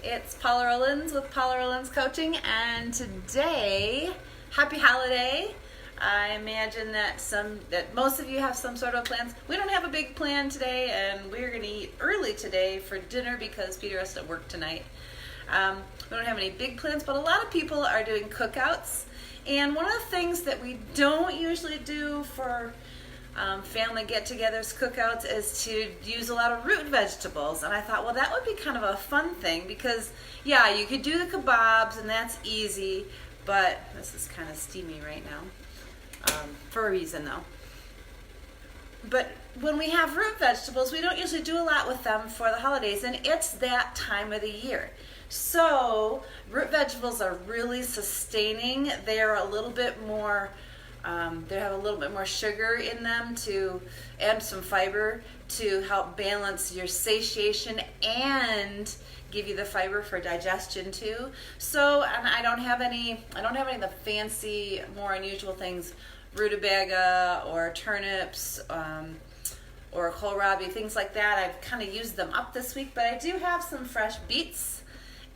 It's Paula Rollins with Paula Rollins Coaching, and today, happy holiday. I imagine that most of you have some sort of plans. We don't have a big plan today, and we're going to eat early today for dinner because Peter has to work tonight. We don't have any big plans, but a lot of people are doing cookouts. And one of the things that we don't usually do for family get-togethers, cookouts, is to use a lot of root vegetables. And I thought, well, that would be kind of a fun thing because, yeah, you could do the kebabs and that's easy, but this is kind of steamy right now, for a reason though. But when we have root vegetables, we don't usually do a lot with them for the holidays, and it's that time of the year. So root vegetables are really sustaining. They're a little bit more they have a little bit more sugar in them and some fiber to help balance your satiation and give you the fiber for digestion too. So, and I don't have any of the fancy, more unusual things, rutabaga or turnips or kohlrabi, things like that. I've kind of used them up this week, but I do have some fresh beets,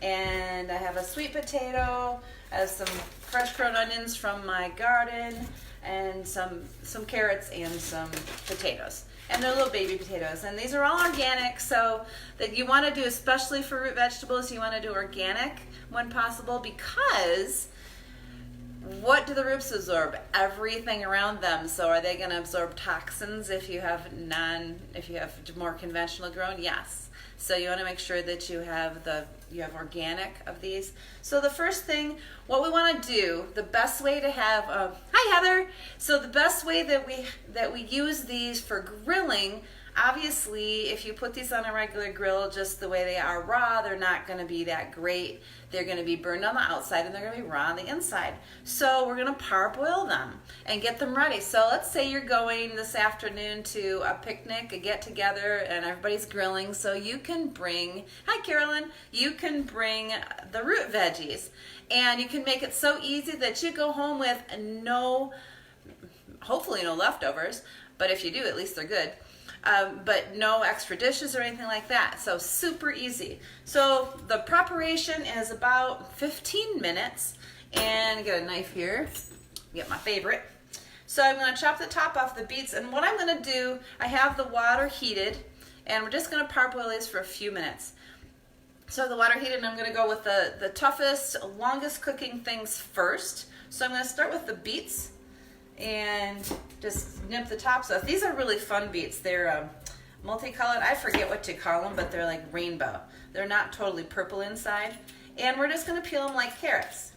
and I have a sweet potato, I have some fresh grown onions from my garden, and some carrots and some potatoes. And they're little baby potatoes. And these are all organic, so that you want to do, especially for root vegetables, you want to do organic when possible, because what do the roots absorb? Everything around them. So are they going to absorb toxins if you have more conventional grown? Yes. So you want to make sure that you have organic of these. So the first thing, what we want to do, the best way to have, hi Heather. So the best way that we use these for grilling, obviously, if you put these on a regular grill just the way they are raw, they're not going to be that great. They're going to be burned on the outside and they're going to be raw on the inside. So we're going to parboil them and get them ready. So let's say you're going this afternoon to a picnic, a get-together, and everybody's grilling. So you can bring, hi Carolyn, you can bring the root veggies. And you can make it so easy that you go home with hopefully no leftovers, but if you do, at least they're good. But no extra dishes or anything like that. So super easy. So the preparation is about 15 minutes. And get a knife here. Get my favorite. So I'm going to chop the top off the beets. And what I'm going to do, I have the water heated. And we're just going to parboil these for a few minutes. So the water heated, and I'm going to go with the toughest, longest cooking things first. So I'm going to start with the beets and just nip the tops off. These are really fun beets. They're multicolored. I forget what to call them, but they're like rainbow. They're not totally purple inside. And we're just going to peel them like carrots.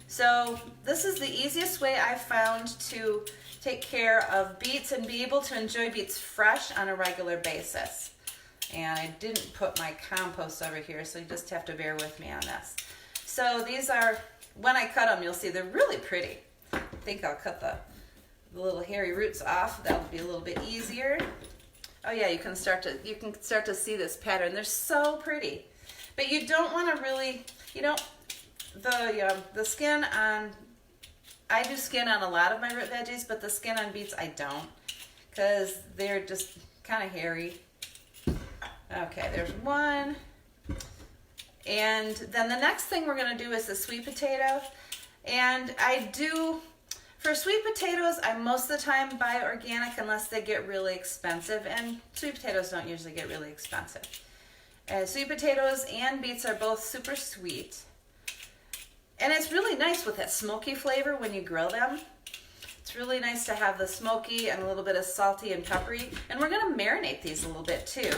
So this is the easiest way I've found to take care of beets and be able to enjoy beets fresh on a regular basis. And I didn't put my compost over here, so you just have to bear with me on this. So these are, when I cut them, you'll see they're really pretty. I think I'll cut the little hairy roots off. That'll be a little bit easier. Oh yeah, you can start to see this pattern. They're so pretty. But you don't want to really, the skin on, I do skin on a lot of my root veggies, but the skin on beets I don't, because they're just kind of hairy. Okay, there's one. And then the next thing we're going to do is the sweet potato. And for sweet potatoes, I most of the time buy organic unless they get really expensive. And sweet potatoes don't usually get really expensive. Sweet potatoes and beets are both super sweet. And it's really nice with that smoky flavor when you grill them. It's really nice to have the smoky and a little bit of salty and peppery. And we're going to marinate these a little bit too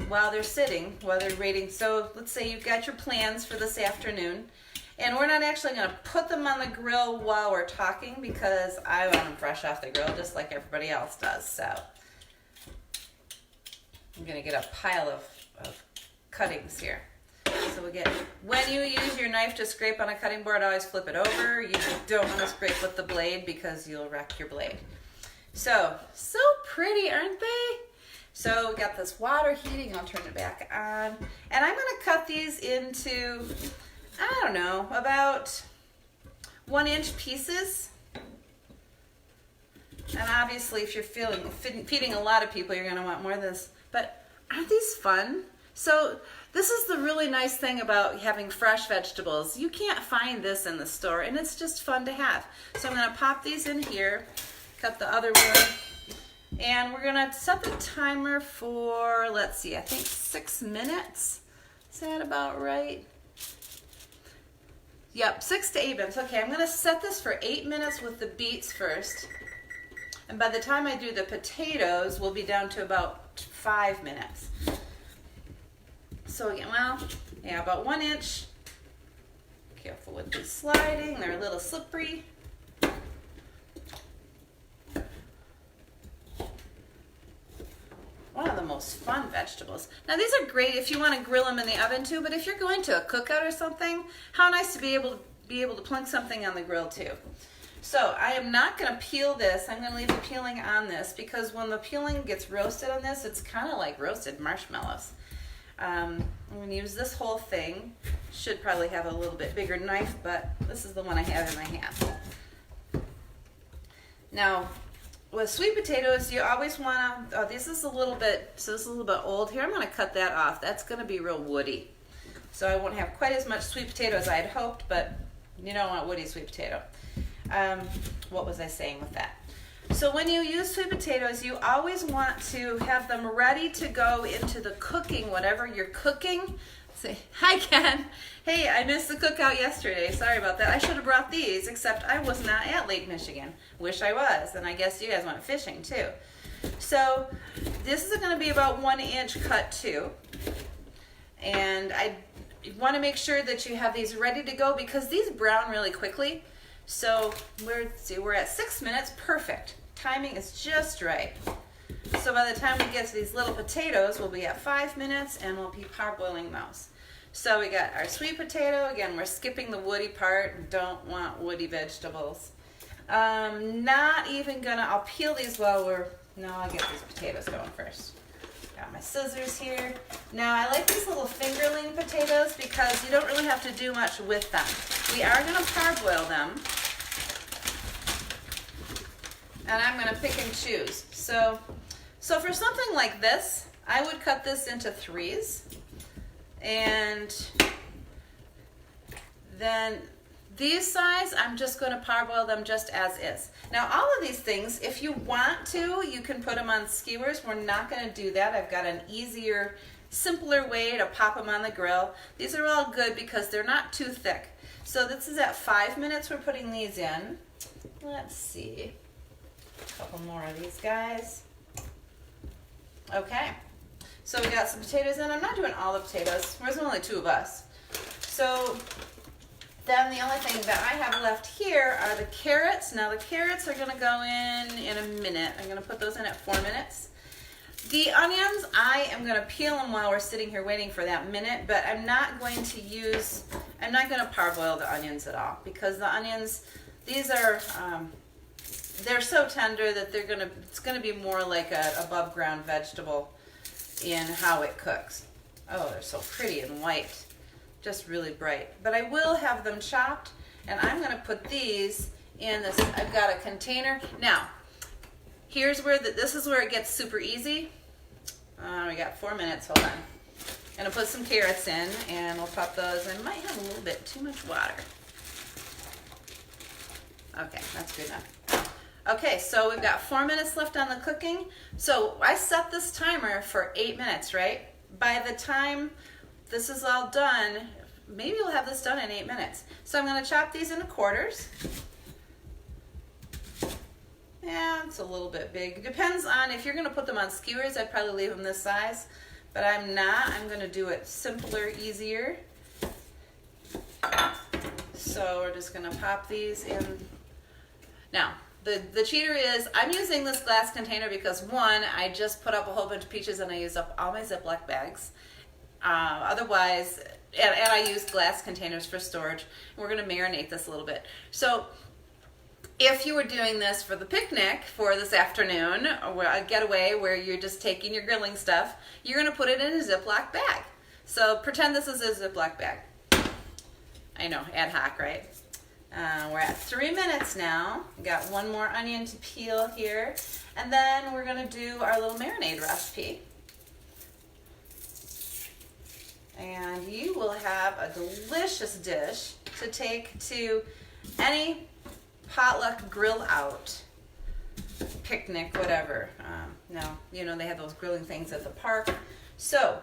while they're waiting. So let's say you've got your plans for this afternoon. And we're not actually going to put them on the grill while we're talking because I want them fresh off the grill just like everybody else does. So I'm going to get a pile of cuttings here. So when you use your knife to scrape on a cutting board, always flip it over. You don't want to scrape with the blade because you'll wreck your blade. So pretty, aren't they? So we got this water heating. I'll turn it back on. And I'm going to cut these into, I don't know, about 1-inch pieces. And obviously if you're feeding a lot of people, you're going to want more of this. But aren't these fun? So This is the really nice thing about having fresh vegetables. You can't find this in the store, and it's just fun to have. So I'm gonna pop these in here, cut the other one, and we're gonna set the timer for, let's see, I think 6 minutes. Is that about right? Yep, 6 to 8 minutes. Okay, I'm gonna set this for 8 minutes with the beets first. And by the time I do the potatoes, we'll be down to about 5 minutes. So again, well, yeah, about 1 inch. Careful with the sliding, they're a little slippery. One of the most fun vegetables. Now these are great if you want to grill them in the oven too, but if you're going to a cookout or something, how nice to be able to plunk something on the grill too. So I am not going to peel this. I'm going to leave the peeling on this because when the peeling gets roasted on this, it's kind of like roasted marshmallows. I'm going to use this whole thing. Should probably have a little bit bigger knife, but this is the one I have in my hand. Now, with sweet potatoes, you always want to, this is a little bit old here. I'm going to cut that off. That's going to be real woody. So I won't have quite as much sweet potato as I had hoped, but you don't want woody sweet potato. What was I saying with that? So when you use sweet potatoes, you always want to have them ready to go into the cooking, whatever you're cooking. Say, hi Ken. Hey, I missed the cookout yesterday. Sorry about that. I should have brought these, except I was not at Lake Michigan. Wish I was, and I guess you guys went fishing too. So this is going to be about 1 inch cut too. And I want to make sure that you have these ready to go because these brown really quickly. So we're at 6 minutes, perfect. Timing is just right. So by the time we get to these little potatoes, we'll be at 5 minutes and we'll be parboiling those. So we got our sweet potato. Again, we're skipping the woody part. Don't want woody vegetables. Not even gonna, I'll peel these while I'll get these potatoes going first. Got my scissors here. Now I like these little fingerling potatoes because you don't really have to do much with them. We are gonna parboil them. And I'm gonna pick and choose. So for something like this, I would cut this into 3s. And then these size, I'm just going to parboil them just as is. Now all of these things, if you want to, you can put them on skewers. We're not going to do that. I've got an easier, simpler way to pop them on the grill. These are all good because they're not too thick. So this is at 5 minutes we're putting these in. Let's see. A couple more of these guys. Okay. So we got some potatoes in. I'm not doing all the potatoes. There's only 2 of us. So then the only thing that I have left here are the carrots. Now the carrots are going to go in a minute. I'm going to put those in at 4 minutes. The onions, I am going to peel them while we're sitting here waiting for that minute, but I'm not going to parboil the onions at all because the onions, these are, they're so tender that it's going to be more like a above ground vegetable in how it cooks. Oh, they're so pretty and white, just really bright. But I will have them chopped, and I'm going to put these in this. I've got a container. Now, here's where this is where it gets super easy. We got 4 minutes. Hold on. I'm going to put some carrots in, and we'll pop those. I might have a little bit too much water. Okay, that's good enough. Okay, so we've got 4 minutes left on the cooking. So I set this timer for 8 minutes, right? By the time this is all done, maybe we'll have this done in 8 minutes. So I'm going to chop these into quarters. Yeah, it's a little bit big. Depends on if you're going to put them on skewers, I'd probably leave them this size. But I'm not. I'm going to do it simpler, easier. So we're just going to pop these in. Now, the cheater is, I'm using this glass container because one, I just put up a whole bunch of peaches and I used up all my Ziploc bags. Otherwise, and I use glass containers for storage. We're going to marinate this a little bit. So if you were doing this for the picnic for this afternoon, or a getaway where you're just taking your grilling stuff, you're going to put it in a Ziploc bag. So pretend this is a Ziploc bag. I know, ad hoc, right? We're at 3 minutes now. We got one more onion to peel here. And then we're going to do our little marinade recipe. And you will have a delicious dish to take to any potluck, grill out, picnic, whatever. Now, you know, they have those grilling things at the park. So,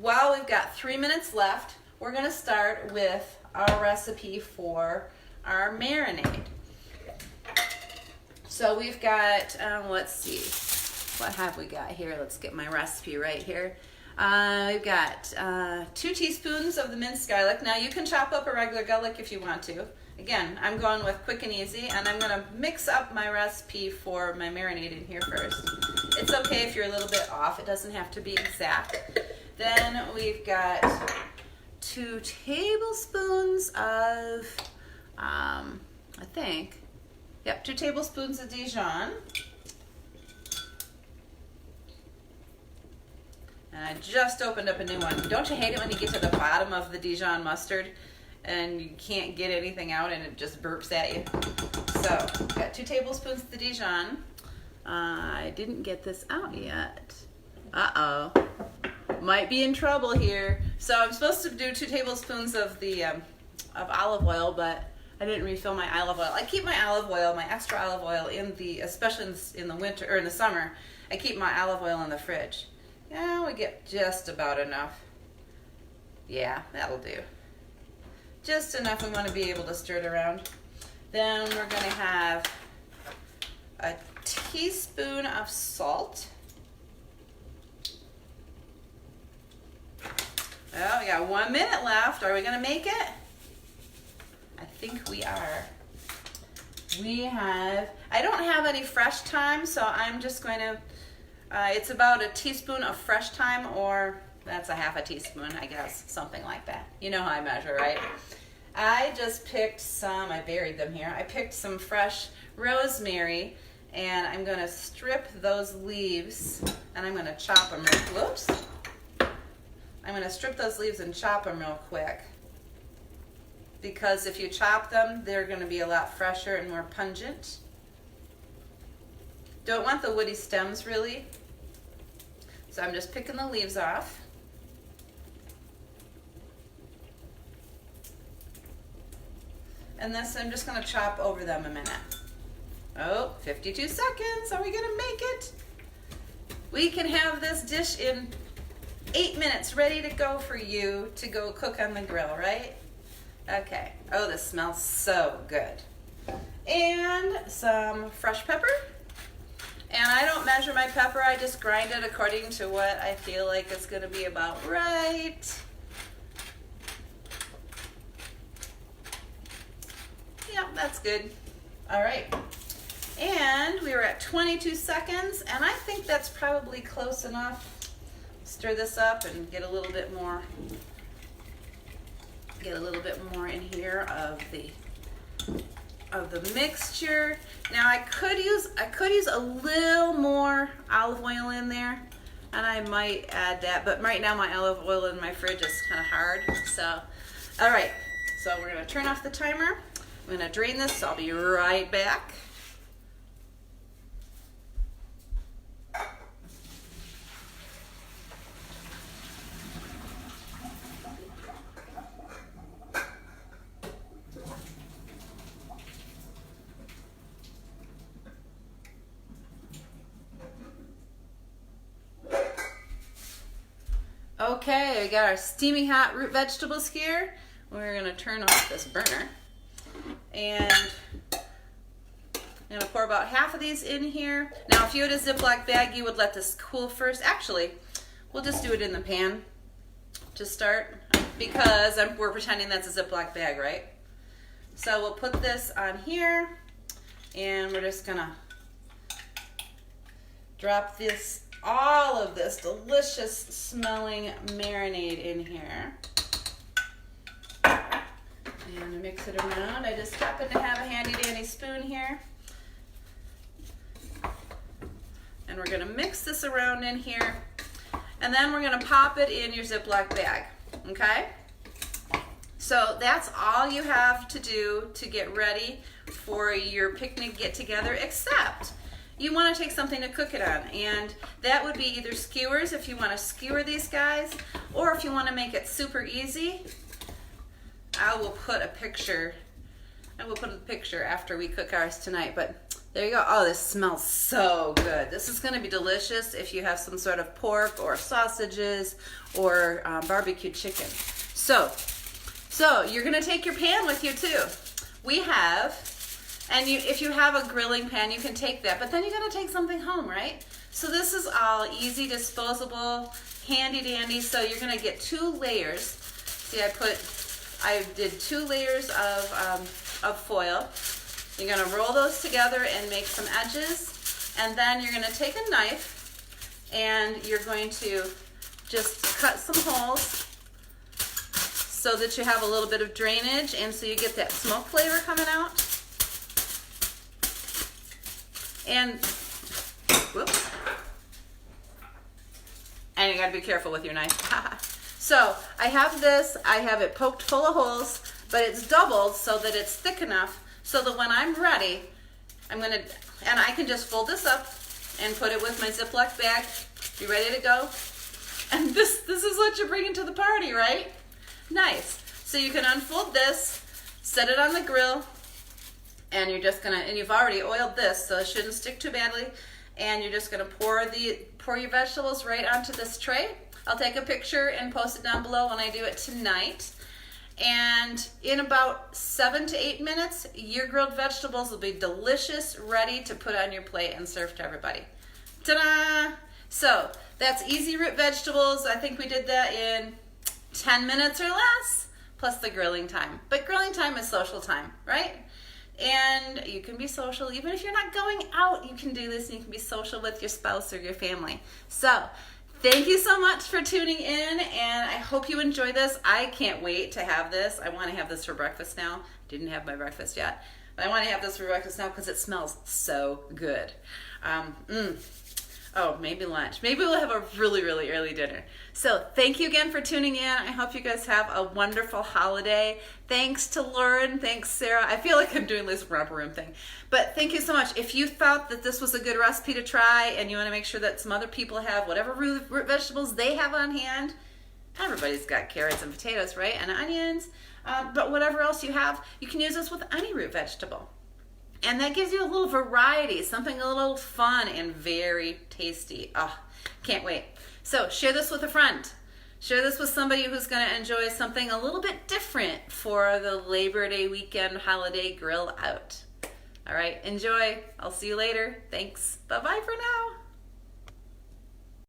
while we've got 3 minutes left, we're going to start with our recipe for our marinade. So we've got, let's see, what have we got here? Let's get my recipe right here. We've got 2 teaspoons of the minced garlic. Now you can chop up a regular garlic if you want to. Again, I'm going with quick and easy, and I'm going to mix up my recipe for my marinade in here first. It's okay if you're a little bit off. It doesn't have to be exact. Then we've got 2 tablespoons of, I think, yep, 2 tablespoons of Dijon. And I just opened up a new one. Don't you hate it when you get to the bottom of the Dijon mustard and you can't get anything out and it just burps at you? So, got 2 tablespoons of the Dijon. I didn't get this out yet. Uh-oh. Might be in trouble here. So I'm supposed to do 2 tablespoons of the of olive oil, but I didn't refill my olive oil. I keep my olive oil, my extra olive oil, especially in the winter or in the summer. I keep my olive oil in the fridge. Yeah, we get just about enough. Yeah, that'll do. Just enough we want to be able to stir it around. Then we're going to have a teaspoon of salt. Well, we got 1 minute left. Are we going to make it? I think we are. I don't have any fresh thyme, so I'm just going to, it's about a teaspoon of fresh thyme, or that's a half a teaspoon, I guess, something like that. You know how I measure, right? I just picked some, I buried them here. I picked some fresh rosemary, and I'm going to strip those leaves, and I'm going to chop them whoops. I'm going to strip those leaves and chop them real quick, because if you chop them, they're going to be a lot fresher and more pungent. Don't want the woody stems really, so I'm just picking the leaves off. And this I'm just going to chop over them a minute. Oh, 52 seconds. Are we going to make it? We can have this dish in 8 minutes ready to go for you to go cook on the grill, right? Okay. Oh, this smells so good. And some fresh pepper. And I don't measure my pepper. I just grind it according to what I feel like it's going to be about right. Yep, that's good. All right. And we were at 22 seconds, and I think that's probably close enough. Stir this up and get a little bit more in here of the mixture. Now I could use a little more olive oil in there, and I might add that, but right now my olive oil in my fridge is kind of hard. So, all right, so we're gonna turn off the timer. I'm gonna drain this, so I'll be right back. Okay, we got our steaming hot root vegetables here. We're gonna turn off this burner. And I'm gonna pour about half of these in here. Now, if you had a Ziploc bag, you would let this cool first. Actually, we'll just do it in the pan to start, because we're pretending that's a Ziploc bag, right? So we'll put this on here, and we're just gonna drop all of this delicious smelling marinade in here. And mix it around. I just happen to have a handy dandy spoon here. And we're gonna mix this around in here. And then we're gonna pop it in your Ziploc bag, okay? So that's all you have to do to get ready for your picnic get together, except you want to take something to cook it on, and that would be either skewers if you want to skewer these guys, or if you want to make it super easy, I will put a picture after we cook ours tonight. But there you go. Oh, this smells so good. This is going to be delicious if you have some sort of pork or sausages or barbecued chicken. So you're going to take your pan with you too. We have, and if you have a grilling pan, you can take that, but then you got to take something home, right? So this is all easy, disposable, handy dandy. So you're going to get 2 layers. See, I did 2 layers of foil. You're going to roll those together and make some edges, and then you're going to take a knife and you're going to just cut some holes so that you have a little bit of drainage, and so you get that smoke flavor coming out. And whoops. And you got to be careful with your knife. So I have it poked full of holes, but it's doubled so that it's thick enough so that when I'm ready, and I can just fold this up and put it with my Ziploc bag, be ready to go. And this is what you're bringing to the party, right? Nice. So you can unfold this, set it on the grill, and you've already oiled this, so it shouldn't stick too badly. And you're just gonna pour your vegetables right onto this tray. I'll take a picture and post it down below when I do it tonight. And in about 7 to 8 minutes, your grilled vegetables will be delicious, ready to put on your plate and serve to everybody. Ta-da! So that's easy root vegetables. I think we did that in 10 minutes or less, plus the grilling time. But grilling time is social time, right? And you can be social, even if you're not going out, you can do this, and you can be social with your spouse or your family. So thank you so much for tuning in, and I hope you enjoy this. I can't wait to have this. I want to have this for breakfast now. Didn't have my breakfast yet, but I want to have this for breakfast now because it smells so good. Oh, maybe lunch. Maybe we'll have a really, really early dinner. So thank you again for tuning in. I hope you guys have a wonderful holiday. Thanks to Lauren. Thanks, Sarah. I feel like I'm doing this romper room thing. But thank you so much. If you thought that this was a good recipe to try and you want to make sure that some other people have whatever root vegetables they have on hand, everybody's got carrots and potatoes, right? And onions. But whatever else you have, you can use this with any root vegetable. And that gives you a little variety, something a little fun and very tasty. Oh, can't wait. So share this with a friend. Share this with somebody who's going to enjoy something a little bit different for the Labor Day weekend holiday grill out. All right, enjoy. I'll see you later. Thanks. Bye-bye for now.